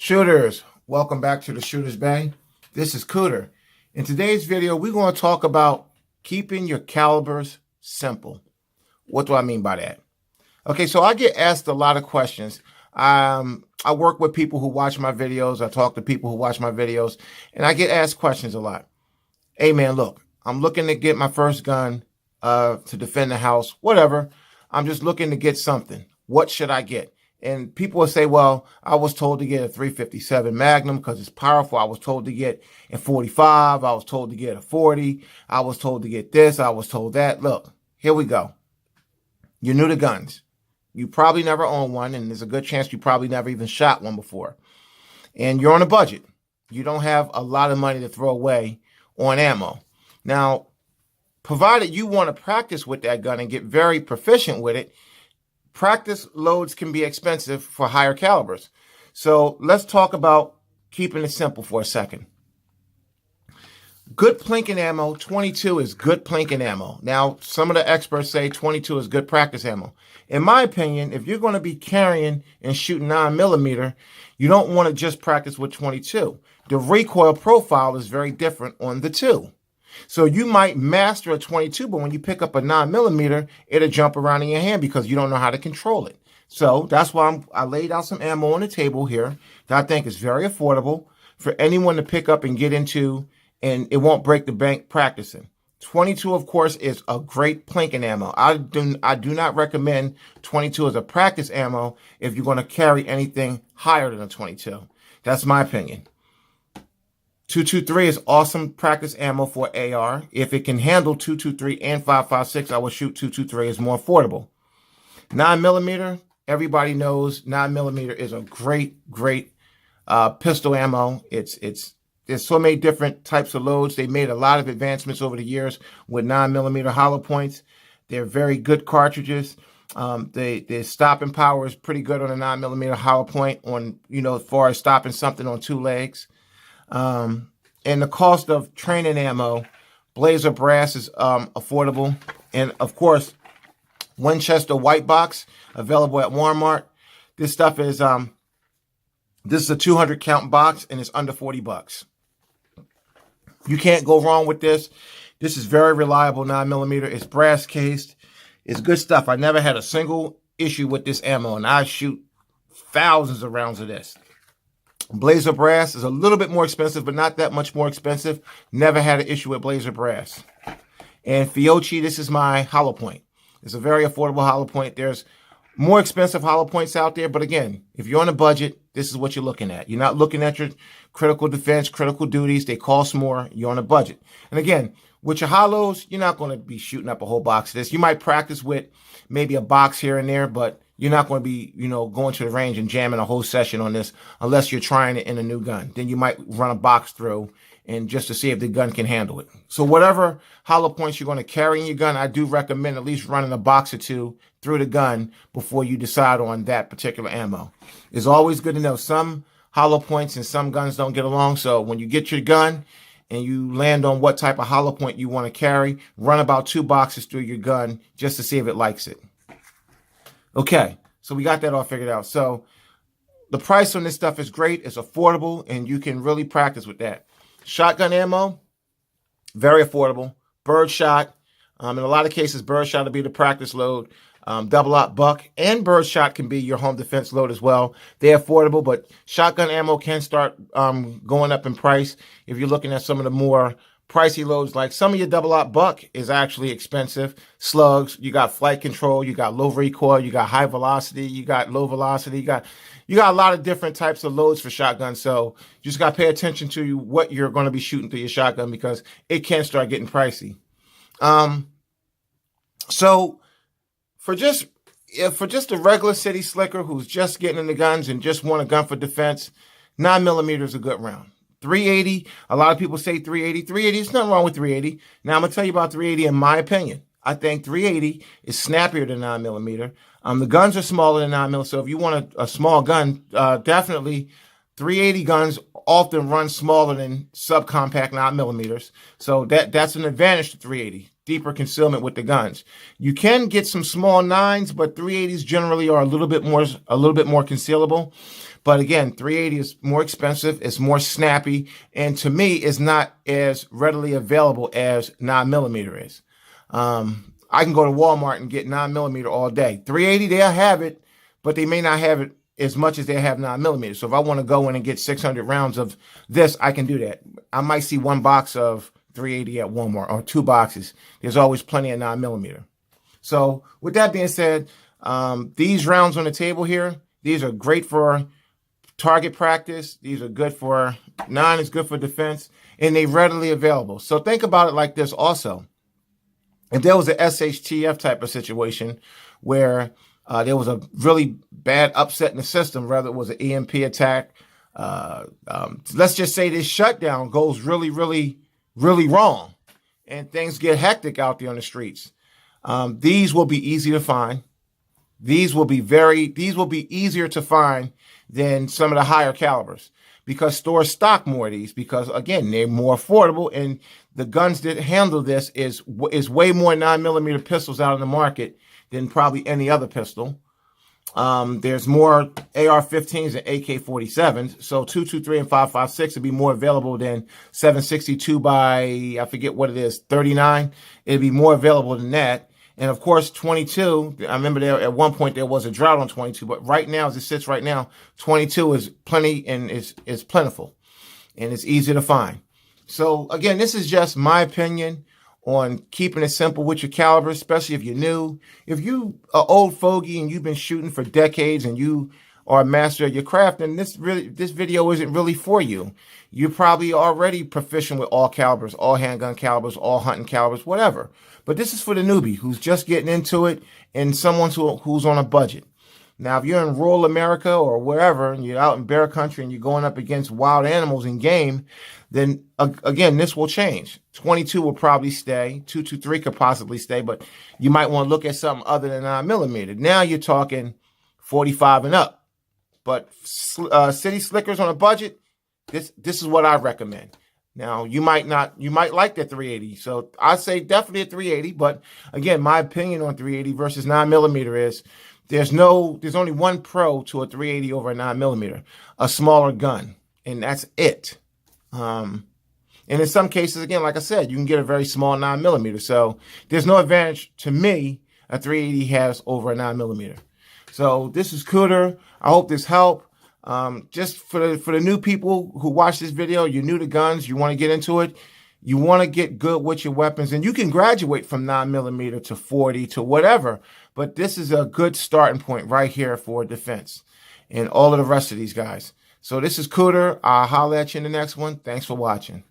Shooters, welcome back to the Shooter's Bay. This is Cooter. In today's video, we're going to talk about keeping your calibers simple. What do I mean by that? Okay, so I get asked a lot of questions. I work with people who watch my videos. I talk to people who watch my videos, and I get asked questions a lot. Hey, man, look, I'm looking to get my first gun to defend the house, whatever. I'm just looking to get something. What should I get? And people will say, well, I was told to get a 357 Magnum because it's powerful. I was told to get a 45. I was told to get a 40. I was told to get this. I was told that. Look, here we go. You're new to guns. You probably never owned one, and there's a good chance you probably never even shot one before. And you're on a budget. You don't have a lot of money to throw away on ammo. Now, provided you want to practice with that gun and get very proficient with it, practice loads can be expensive for higher calibers. So let's talk about keeping it simple for a second. Good plinking ammo, 22 is good plinking ammo. Now, some of the experts say 22 is good practice ammo. In my opinion, if you're going to be carrying and shooting 9mm, you don't want to just practice with 22. The recoil profile is very different on the two. So you might master a 22, but when you pick up a 9mm, it'll jump around in your hand because you don't know how to control it. So that's why I laid out some ammo on the table here that I think is very affordable for anyone to pick up and get into, and it won't break the bank practicing. 22, of course, is a great plinking ammo. I do not recommend 22 as a practice ammo if you're going to carry anything higher than a 22. That's my opinion. 223 is awesome practice ammo for AR. If it can handle 223 and 5.56, I will shoot 223. It's more affordable. 9mm, everybody knows 9mm is a great pistol ammo. There's so many different types of loads. They made a lot of advancements over the years with 9mm hollow points. They're very good cartridges. The stopping power is pretty good on a 9mm hollow point on, as far as stopping something on two legs. And the cost of training ammo, Blazer Brass is affordable. And of course, Winchester White Box, available at Walmart. This stuff is this is a 200 count box and it's under $40. You can't go wrong with this. This is very reliable 9mm. It's brass cased. It's good stuff. I never had a single issue with this ammo, and I shoot thousands of rounds of this. Blazer Brass is a little bit more expensive, but not that much more expensive. Never had an issue with Blazer Brass. And Fiocchi, this is my hollow point. It's a very affordable hollow point. There's more expensive hollow points out there, but again, if you're on a budget, this is what you're looking at. You're not looking at your critical defense, critical duties. They cost more. You're on a budget. And again, with your hollows, you're not going to be shooting up a whole box of this. You might practice with maybe a box here and there, but you're not going to be, going to the range and jamming a whole session on this unless you're trying it in a new gun. Then you might run a box through and just to see if the gun can handle it. So whatever hollow points you're going to carry in your gun, I do recommend at least running a box or two through the gun before you decide on that particular ammo. It's always good to know some hollow points and some guns don't get along. So when you get your gun and you land on what type of hollow point you want to carry, run about 2 boxes through your gun just to see if it likes it. Okay, so we got that all figured out. So the price on this stuff is great. It's affordable, and you can really practice with that. Shotgun ammo, very affordable. Birdshot, in a lot of cases, birdshot will be the practice load. Double-aught buck and birdshot can be your home defense load as well. They're affordable, but shotgun ammo can start going up in price if you're looking at some of the more pricey loads. Like some of your double-aught buck is actually expensive. Slugs, you got flight control, you got low recoil, you got high velocity, you got low velocity, you got a lot of different types of loads for shotguns. So you just got to pay attention to what you're going to be shooting through your shotgun because it can start getting pricey. So for just a regular city slicker who's just getting into guns and just want a gun for defense, 9mm is a good round. 380, a lot of people say 380. 380, there's nothing wrong with 380. Now, I'm going to tell you about 380 in my opinion. I think 380 is snappier than 9mm. The guns are smaller than 9mm, so if you want a small gun, definitely 380 guns often run smaller than subcompact 9mm. So that's an advantage to 380. Deeper concealment with the guns. You can get some small 9s, but 380s generally are a little bit more concealable. But again, 380 is more expensive. It's more snappy. And to me, it's not as readily available as 9mm is. I can go to Walmart and get 9mm all day. 380, they'll have it, but they may not have it as much as they have 9mm. So if I want to go in and get 600 rounds of this, I can do that. I might see one box of 380 at Walmart or 2 boxes. There's always plenty of 9mm. So with that being said, these rounds on the table here, these are great for target practice. These are good for 9 is good for defense, and they're readily available. So think about it like this also. If there was an SHTF type of situation where there was a really bad upset in the system, whether it was an EMP attack, let's just say this shutdown goes really, really, really wrong and things get hectic out there on the streets. These will be easy to find. These will be easier to find than some of the higher calibers because stores stock more of these because, again, they're more affordable, and the guns that handle this is way more 9mm pistols out in the market than probably any other pistol. There's more AR-15s and AK-47s, so 223 and 5.56 would be more available than 7.62 by, I forget what it is, 39. It'd be more available than that. And of course, 22, I remember there at one point there was a drought on 22, but right now, as it sits right now, 22 is plenty and is plentiful and it's easy to find. So again, this is just my opinion on keeping it simple with your caliber, especially if you're new. If you are old fogey and you've been shooting for decades and you are a master of your craft, then this video isn't really for you. You're probably already proficient with all calibers, all handgun calibers, all hunting calibers, whatever. But this is for the newbie who's just getting into it and someone who's on a budget. Now, if you're in rural America or wherever and you're out in bear country and you're going up against wild animals and game, then again, this will change. 22 will probably stay. 223 could possibly stay, but you might want to look at something other than 9mm. Now you're talking 45 and up. But city slickers on a budget, this is what I recommend. Now, you might like the 380. So I say definitely a 380. But again, my opinion on 380 versus 9mm is there's only one pro to a 380 over a 9mm, a smaller gun. And that's it. And in some cases, again, like I said, you can get a very small 9mm. So there's no advantage to me a 380 has over a 9mm. So this is Cooter. I hope this helped. Just for the new people who watch this video, you're new to guns, you want to get into it, you want to get good with your weapons, and you can graduate from 9mm to 40 to whatever, but this is a good starting point right here for defense and all of the rest of these guys. So this is Cooter. I'll holler at you in the next one. Thanks for watching.